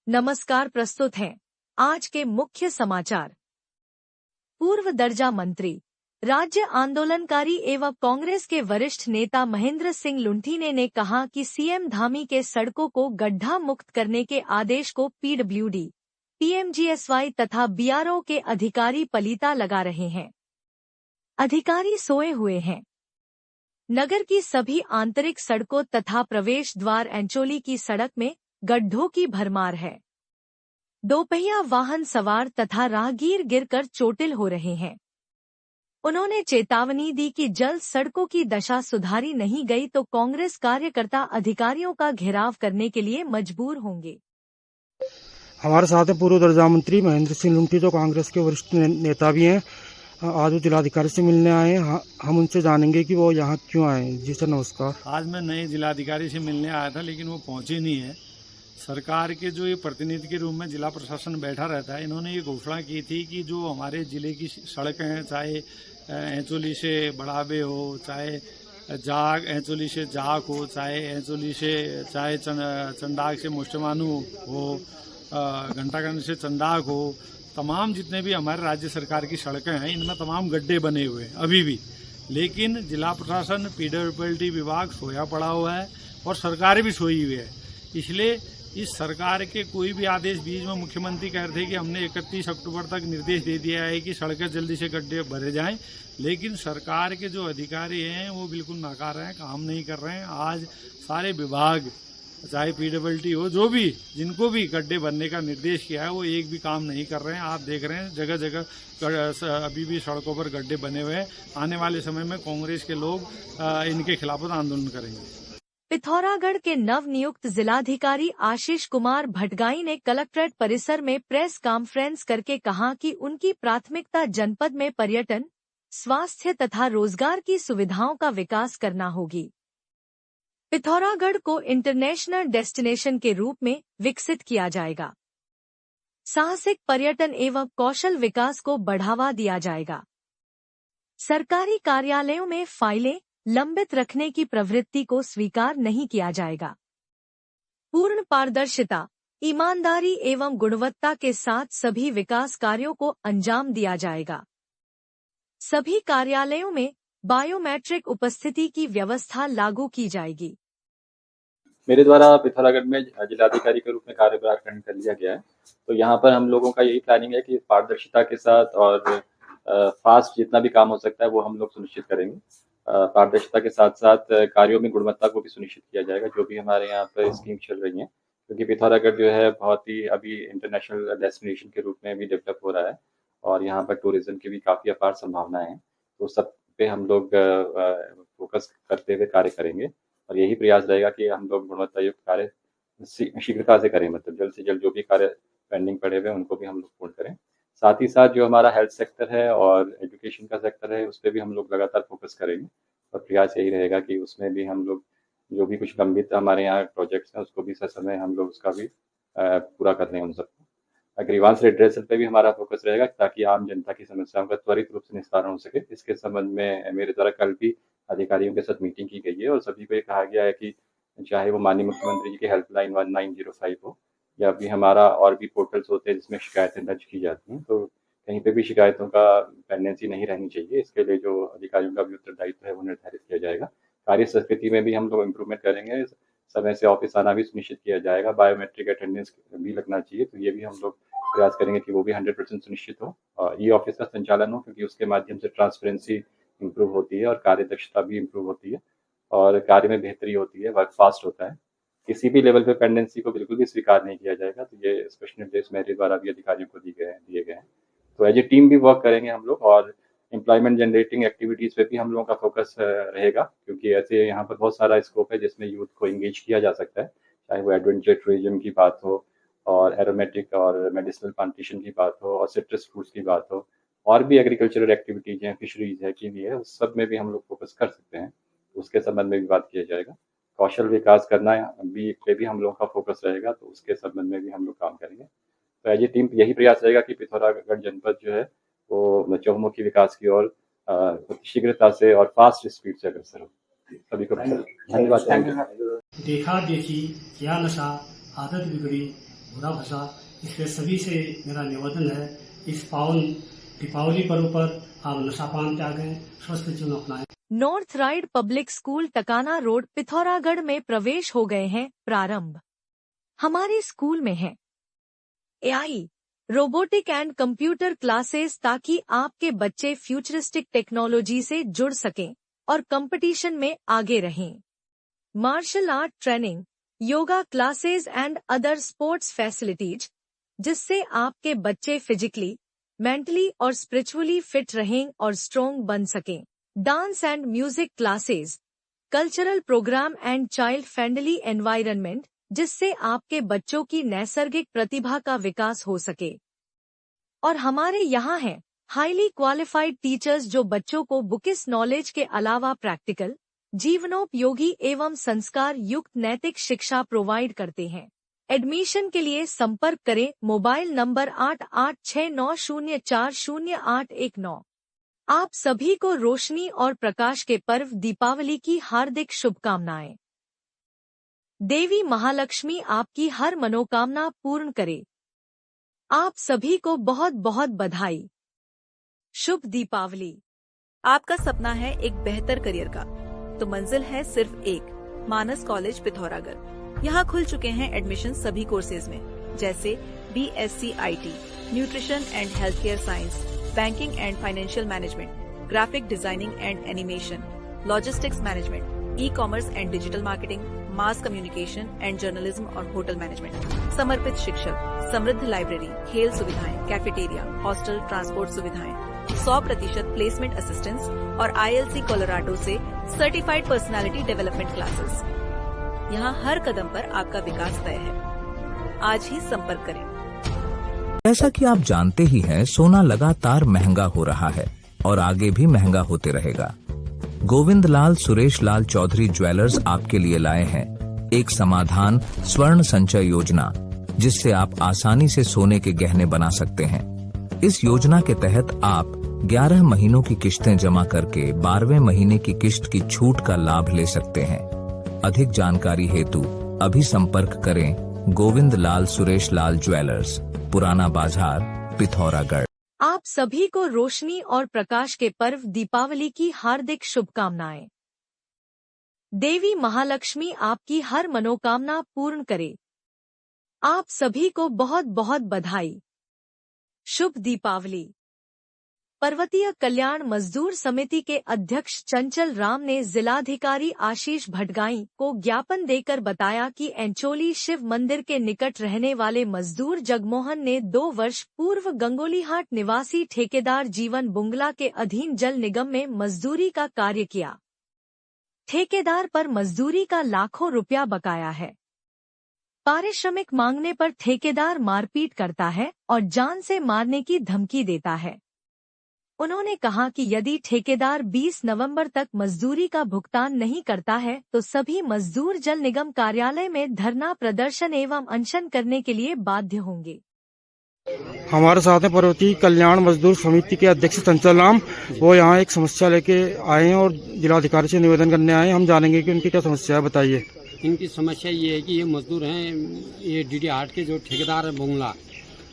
नमस्कार, प्रस्तुत हैं आज के मुख्य समाचार। पूर्व दर्जा मंत्री, राज्य आंदोलनकारी एवं कांग्रेस के वरिष्ठ नेता महेंद्र सिंह लुंठी ने कहा कि सीएम धामी के सड़कों को गड्ढा मुक्त करने के आदेश को पीडब्ल्यूडी, पीएमजीएसवाई तथा बीआरओ के अधिकारी पलीता लगा रहे हैं। अधिकारी सोए हुए हैं। नगर की सभी आंतरिक सड़कों तथा प्रवेश द्वार एंचोली की सड़क में गड्ढों की भरमार है। दोपहिया वाहन सवार तथा राहगीर गिरकर चोटिल हो रहे हैं। उन्होंने चेतावनी दी कि जल्द सड़कों की दशा सुधारी नहीं गई तो कांग्रेस कार्यकर्ता अधिकारियों का घेराव करने के लिए मजबूर होंगे। हमारे साथ हैं पूर्व दर्जा मंत्री महेंद्र सिंह लुंठी, जो कांग्रेस के वरिष्ठ नेता भी हैं। आज वो जिलाधिकारी से मिलने आए हैं। हम उनसे जानेंगे कि वो यहाँ क्यों आए। जी सर, नमस्कार। आज मैं नए जिलाधिकारी से मिलने आया था, लेकिन वो पहुंचे नहीं है। सरकार के जो ये प्रतिनिधि के रूप में जिला प्रशासन बैठा रहता है, इन्होंने ये घोषणा की थी कि जो हमारे जिले की सड़कें हैं, चाहे एंचोली से बड़ाबे हो, चाहे एंचोली से जाग हो, चाहे चंडाग से मुष्टमानू हो, घंटागंज से चंडाग हो, तमाम जितने भी हमारे राज्य सरकार की सड़कें हैं, इनमें तमाम गड्ढे बने हुए हैं अभी भी। लेकिन जिला प्रशासन, पीडब्ल्यूडी विभाग सोया पड़ा हुआ है और सरकार भी सोई हुई है। इसलिए इस सरकार के कोई भी आदेश, बीच में मुख्यमंत्री कह रहे थे कि हमने 31 अक्टूबर तक निर्देश दे दिया है कि सड़कें जल्दी से गड्ढे भरे जाएं, लेकिन सरकार के जो अधिकारी हैं वो बिल्कुल नाकार हैं, काम नहीं कर रहे हैं। आज सारे विभाग, चाहे पीडब्ल्यूडी हो, जो भी जिनको भी गड्ढे भरने का निर्देश किया है, वो एक भी काम नहीं कर रहे हैं। आप देख रहे हैं जगह जगह अभी भी सड़कों पर गड्ढे बने हुए हैं। आने वाले समय में कांग्रेस के लोग इनके खिलाफ आंदोलन करेंगे। पिथौरागढ़ के नवनियुक्त जिलाधिकारी आशीष कुमार भटगाई ने कलेक्ट्रेट परिसर में प्रेस कॉन्फ्रेंस करके कहा कि उनकी प्राथमिकता जनपद में पर्यटन, स्वास्थ्य तथा रोजगार की सुविधाओं का विकास करना होगी। पिथौरागढ़ को इंटरनेशनल डेस्टिनेशन के रूप में विकसित किया जाएगा। साहसिक पर्यटन एवं कौशल विकास को बढ़ावा दिया जाएगा। सरकारी कार्यालयों में फाइलें लंबित रखने की प्रवृत्ति को स्वीकार नहीं किया जाएगा। पूर्ण पारदर्शिता, ईमानदारी एवं गुणवत्ता के साथ सभी विकास कार्यों को अंजाम दिया जाएगा। सभी कार्यालयों में बायोमेट्रिक उपस्थिति की व्यवस्था लागू की जाएगी। मेरे द्वारा पिथौरागढ़ में जिलाधिकारी के रूप में कार्यभार ग्रहण कर लिया गया है। तो यहाँ पर हम लोगों का यही प्लानिंग है कि पारदर्शिता के साथ और फास्ट जितना भी काम हो सकता है वो हम लोग सुनिश्चित करेंगे। पारदर्शिता के साथ साथ कार्यों में गुणवत्ता को भी सुनिश्चित किया जाएगा, जो भी हमारे यहाँ पर स्कीम चल रही हैं, क्योंकि पिथौरागढ़ जो है बहुत ही अभी इंटरनेशनल डेस्टिनेशन के रूप में भी डेवलप हो रहा है और यहाँ पर टूरिज्म की भी काफ़ी अपार संभावनाएं हैं। तो सब पे हम लोग फोकस करते हुए कार्य करेंगे और यही प्रयास रहेगा कि हम लोग गुणवत्ता युक्त कार्य शीघ्रता से करें, मतलब जल्द से जल्द जो भी कार्य पेंडिंग पड़े हुए उनको भी हम लोग पूर्ण करें। साथ ही साथ जो हमारा हेल्थ सेक्टर है और एजुकेशन का सेक्टर है, उस पर भी हम लोग लगातार फोकस करेंगे और प्रयास यही रहेगा कि उसमें भी हम लोग जो भी कुछ लंबित हमारे यहाँ प्रोजेक्ट्स हैं उसको भी समय हम लोग उसका भी पूरा कर रहे हैं उन सबको। ग्रीवांस रिड्रेसल पे भी हमारा फोकस रहेगा ताकि आम जनता की समस्याओं का त्वरित रूप से निस्तारण हो सके। इसके संबंध में मेरे द्वारा कल भी अधिकारियों के साथ मीटिंग की गई है और सभी को ये कहा गया है कि चाहे वो माननीय मुख्यमंत्री जी की हेल्पलाइन 1905 हो या भी हमारा और भी पोर्टल्स होते हैं जिसमें शिकायतें दर्ज की जाती हैं, तो कहीं पे भी शिकायतों का पेंडेंसी नहीं रहनी चाहिए। इसके लिए जो अधिकारियों का भी उत्तरदायित्व है वो निर्धारित किया जाएगा। कार्य संस्कृति में भी हम लोग इम्प्रूवमेंट करेंगे। समय से ऑफिस आना भी सुनिश्चित किया जाएगा। बायोमेट्रिक अटेंडेंस भी लगना चाहिए, तो ये भी हम लोग प्रयास करेंगे कि वो भी 100% सुनिश्चित हो और ई ऑफिस का संचालन हो, क्योंकि उसके माध्यम से ट्रांसपेरेंसी इम्प्रूव होती है और कार्य दक्षता भी इम्प्रूव होती है और कार्य में बेहतरी होती है, वर्क फास्ट होता है। किसी भी लेवल पे पेंडेंसी को बिल्कुल भी स्वीकार नहीं किया जाएगा। तो ये स्पष्ट निर्देश मेरे द्वारा भी अधिकारियों को दिए गए हैं। तो एज ए टीम भी वर्क करेंगे हम लोग और एम्प्लॉयमेंट जनरेटिंग एक्टिविटीज़ पे भी हम लोगों का फोकस रहेगा, क्योंकि ऐसे यहाँ पर बहुत सारा स्कोप है जिसमें यूथ को इंगेज किया जा सकता है, चाहे वो एडवेंचर टूरिज्म की बात हो और एरोमेटिक और मेडिसिनल प्लांटेशन की बात हो और सिट्रस फ्रूट्स की बात हो और भी एग्रीकल्चरल एक्टिविटीज़ हैं, फिशरीज है की भी है, उस सब में भी हम लोग फोकस कर सकते हैं। उसके संबंध में भी बात किया जाएगा। कौशल विकास करना भी पे भी हम लोगों का फोकस रहेगा, तो उसके संबंध में भी हम लोग काम करेंगे। तो एज ए टीम यही प्रयास रहेगा कि पिथौरागढ़ जनपद जो है वो चहुमुखी विकास की ओर शीघ्रता से और फास्ट स्पीड से अग्रसर हो। सभी को धन्यवाद। देखा देखी क्या नशा, आदत बिगड़ी, बुरा भसा। इसलिए सभी से मेरा निवेदन है, इस पावन दीपावली पर्व पर आप नशापान त्यागें, स्वस्थ जीवन अपनाएं। North Ride Public School Takana Road Pithoragarh में प्रवेश हो गए हैं प्रारंभ। हमारे स्कूल में है AI, robotic and computer classes ताकि आपके बच्चे फ्यूचरिस्टिक टेक्नोलॉजी से जुड़ सकें और कंपटीशन में आगे रहें। Martial art training, yoga classes and other sports facilities, जिससे आपके बच्चे फिजिकली, मेंटली और स्पिरिचुअली फिट रहें और स्ट्रॉन्ग बन सकें। Dance and music classes, cultural program and child friendly environment, जिससे आपके बच्चों की नैसर्गिक प्रतिभा का विकास हो सके। और हमारे यहाँ हैं हाईली क्वालिफाइड टीचर्स जो बच्चों को बुकिश नॉलेज के अलावा प्रैक्टिकल, जीवनोपयोगी एवं संस्कार युक्त नैतिक शिक्षा प्रोवाइड करते हैं। एडमिशन के लिए संपर्क करें मोबाइल नंबर 8869040819। आप सभी को रोशनी और प्रकाश के पर्व दीपावली की हार्दिक शुभकामनाएं। देवी महालक्ष्मी आपकी हर मनोकामना पूर्ण करे। आप सभी को बहुत बहुत बधाई। शुभ दीपावली। आपका सपना है एक बेहतर करियर का, तो मंजिल है सिर्फ एक, मानस कॉलेज पिथौरागढ़। यहाँ खुल चुके हैं एडमिशन सभी कोर्सेज में, जैसे BSc IT, nutrition and health care science, banking and financial management, graphic designing and animation, logistics management, e commerce and digital marketing, mass communication and journalism और होटल मैनेजमेंट। समर्पित शिक्षक, समृद्ध लाइब्रेरी, खेल सुविधाएं, कैफेटेरिया, हॉस्टल, ट्रांसपोर्ट सुविधाएं, 100% placement assistance और ILC Colorado से certified personality development classes. यहाँ हर कदम पर आपका विकास तय है। आज ही संपर्क करें। जैसा कि आप जानते ही हैं, सोना लगातार महंगा हो रहा है और आगे भी महंगा होते रहेगा। गोविंद लाल सुरेश लाल चौधरी ज्वेलर्स आपके लिए लाए हैं एक समाधान स्वर्ण संचय योजना, जिससे आप आसानी से सोने के गहने बना सकते हैं। इस योजना के तहत आप 11 महीनों की किश्तें जमा करके 12वें महीने की किश्त की छूट का लाभ ले सकते हैं। अधिक जानकारी हेतु अभी संपर्क करें गोविंद लाल सुरेश लाल ज्वेलर्स, पुराना बाजार, पिथौरागढ़। आप सभी को रोशनी और प्रकाश के पर्व दीपावली की हार्दिक शुभकामनाएं। देवी महालक्ष्मी आपकी हर मनोकामना पूर्ण करे। आप सभी को बहुत बहुत बधाई। शुभ दीपावली। पर्वतीय कल्याण मजदूर समिति के अध्यक्ष चंचल राम ने जिलाधिकारी आशीष भटगाई को ज्ञापन देकर बताया कि एंचोली शिव मंदिर के निकट रहने वाले मजदूर जगमोहन ने 2 वर्ष पूर्व गंगोलीहाट निवासी ठेकेदार जीवन बुंगला के अधीन जल निगम में मजदूरी का कार्य किया। ठेकेदार पर मजदूरी का लाखों रुपया बकाया है। पारिश्रमिक मांगने पर ठेकेदार मारपीट करता है और जान से मारने की धमकी देता है। उन्होंने कहा कि यदि ठेकेदार 20 नवंबर तक मजदूरी का भुगतान नहीं करता है तो सभी मजदूर जल निगम कार्यालय में धरना प्रदर्शन एवं अनशन करने के लिए बाध्य होंगे। हमारे साथ हैं पर्वतीय कल्याण मजदूर समिति के अध्यक्ष चंचल राम। वो यहाँ एक समस्या लेके आए हैं और जिलाधिकारी से निवेदन करने आए हैं। हम जानेंगे कि उनकी क्या समस्या है, बताइए। इनकी समस्या ये है कि ये मजदूर हैं, ये DD हाट के जो ठेकेदार है बुंगला,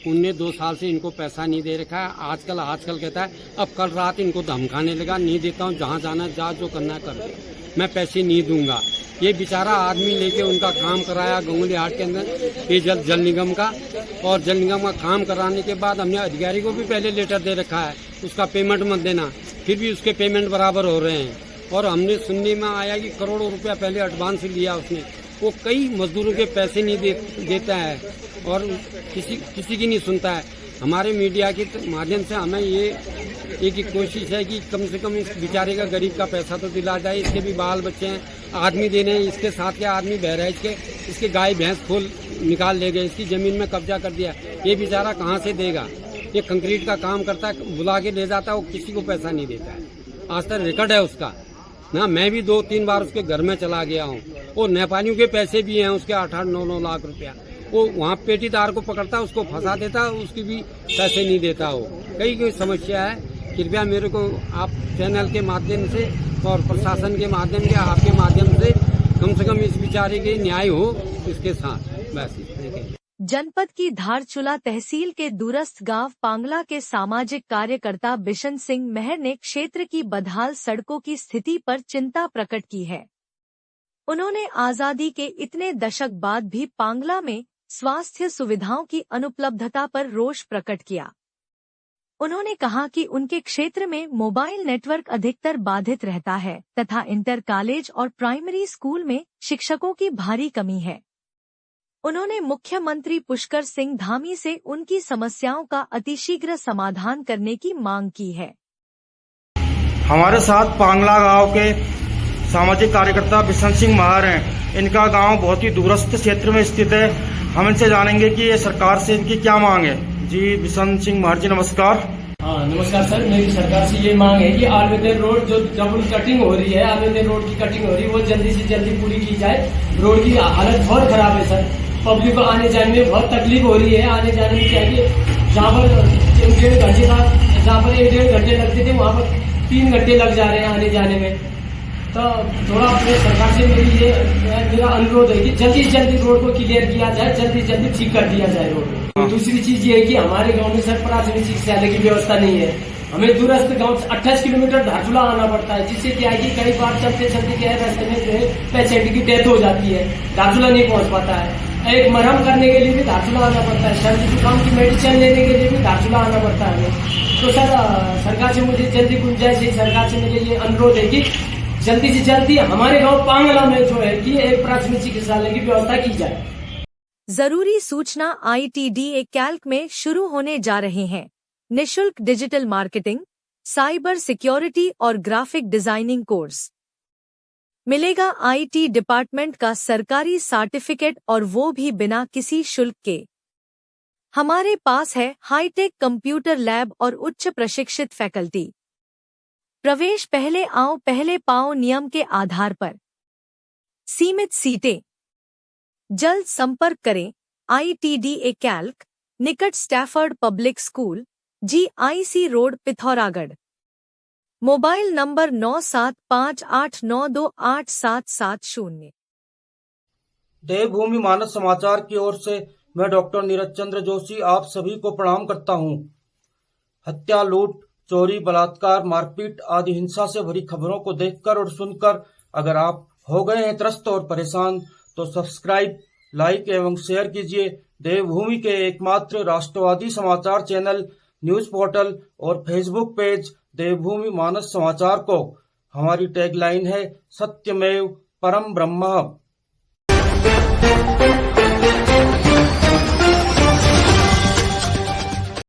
उनने 2 साल से इनको पैसा नहीं दे रखा है। आजकल कहता है, अब कल रात इनको धमकाने लगा, नहीं देता हूँ, जहाँ जाना जा, जो करना है कर, मैं पैसे नहीं दूंगा। ये बेचारा आदमी लेके उनका काम कराया गंगोली हाट के अंदर पेयजल जल निगम का, और जल निगम का काम कराने के बाद हमने अधिकारी को भी पहले लेटर दे रखा है उसका पेमेंट मत देना, फिर भी उसके पेमेंट बराबर हो रहे हैं। और हमने सुनने में आया कि करोड़ों रुपया पहले एडवांस लिया उसने, वो कई मजदूरों के पैसे नहीं देता है और किसी की नहीं सुनता है। हमारे मीडिया के माध्यम से हमें ये एक कोशिश है कि कम से कम इस बेचारे का गरीब का पैसा तो दिला जाए। इसके भी बाल बच्चे हैं, आदमी देने हैं, इसके साथ के आदमी बहराइच के इसके गाय भैंस खोल निकाल ले गए, इसकी जमीन में कब्जा कर दिया। ये बेचारा कहाँ से देगा? ये कंक्रीट का काम करता है, बुला के ले जाता है, वो किसी को पैसा नहीं देता है। आज तक रिकॉर्ड है उसका ना। मैं भी 2-3 बार उसके घर में चला गया हूँ। वो नेपालियों के पैसे भी हैं उसके 8-9 लाख रुपया। वो वहाँ पेटीदार को पकड़ता, उसको फंसा देता, उसकी भी पैसे नहीं देता। वो कई समस्या है। कृपया मेरे को आप चैनल के माध्यम से और प्रशासन के माध्यम से, आपके माध्यम से कम इस बेचारे के न्याय हो इसके साथ, बस। जनपद की धारचूला तहसील के दूरस्थ गांव पांगला के सामाजिक कार्यकर्ता बिशन सिंह मेहर ने क्षेत्र की बदहाल सड़कों की स्थिति पर चिंता प्रकट की है। उन्होंने आजादी के इतने दशक बाद भी पांगला में स्वास्थ्य सुविधाओं की अनुपलब्धता पर रोष प्रकट किया। उन्होंने कहा कि उनके क्षेत्र में मोबाइल नेटवर्क अधिकतर बाधित रहता है तथा इंटर कॉलेज और प्राइमरी स्कूल में शिक्षकों की भारी कमी है। उन्होंने मुख्यमंत्री पुष्कर सिंह धामी से उनकी समस्याओं का अतिशीघ्र समाधान करने की मांग की है। हमारे साथ पांगला गांव के सामाजिक कार्यकर्ता बिशन सिंह मेहर हैं। इनका गांव बहुत ही दूरस्थ क्षेत्र में स्थित है। हम इनसे जानेंगे कि ये सरकार से इनकी क्या मांग है। जी बिशन सिंह मेहर जी, नमस्कार। हाँ नमस्कार सर, मेरी सरकार से ये मांग है कि आलवेदर रोड जो डबल कटिंग हो रही है, आलवेदर रोड की कटिंग हो रही है, वो जल्दी से जल्दी पूरी की जाए। रोड की हालत बहुत खराब है सर, पब्लिक को आने जाने में बहुत तकलीफ हो रही है। आने जाने में क्या है, जहाँ पर 1.5 घंटे था, जहाँ पर 1.5 घंटे लगते थे, वहाँ पर 3 घंटे लग जा रहे हैं आने जाने में। तो थोड़ा अपने सरकार से मेरा अनुरोध है कि जल्दी से जल्दी रोड को क्लियर किया जाए, जल्दी से जल्दी ठीक कर दिया जाए रोड को। दूसरी चीज ये है कि हमारे गांव में सर प्राथमिक चिकित्सालय की व्यवस्था नहीं है। हमें दूरस्थ गांव 28 किलोमीटर धारचूला आना पड़ता है, जिससे क्या है कि कई बार चलते चलते क्या है, रास्ते में जो है पेशेंट की डेथ हो जाती है, धारचूला नहीं पहुंच पाता है। एक मरहम करने के लिए भी धारचूला आना पड़ता है, सर्दी जुकाम की मेडिसिन लेने के लिए भी धारचूला आना पड़ता है हमें। तो सर सरकार से मुझे जल्दी गुंजाइश है, सरकार से मेरे ये अनुरोध है कि जल्दी से जल्दी हमारे गांव पांगला में जो है कि एक प्राथमिक चिकित्सालय की व्यवस्था की जाए। जरूरी सूचना, ITDA कैल्क में शुरू होने जा रहे हैं निशुल्क डिजिटल मार्केटिंग, साइबर सिक्योरिटी और ग्राफिक डिजाइनिंग कोर्स। मिलेगा IT डिपार्टमेंट का सरकारी सर्टिफिकेट और वो भी बिना किसी शुल्क के। हमारे पास है हाईटेक कंप्यूटर लैब और उच्च प्रशिक्षित फैकल्टी। प्रवेश पहले आओ पहले पाओ नियम के आधार पर। सीमित सीटें। जल्द संपर्क करें। ITDA कैल्क, निकट Stafford public school, GIC road, Pithoragarh. Mobile number 9758928770। देवभूमि मानस समाचार की ओर से मैं डॉक्टर नीरज चंद्र जोशी आप सभी को प्रणाम करता हूं। हत्या, लूट, चोरी, बलात्कार, मारपीट आदि हिंसा से भरी खबरों को देखकर और सुनकर अगर आप हो गए हैं त्रस्त और परेशान, तो सब्सक्राइब, लाइक एवं शेयर कीजिए देवभूमि के एकमात्र राष्ट्रवादी समाचार चैनल, न्यूज पोर्टल और फेसबुक पेज देवभूमि मानस समाचार को। हमारी टैगलाइन है सत्यमेव परम ब्रह्म।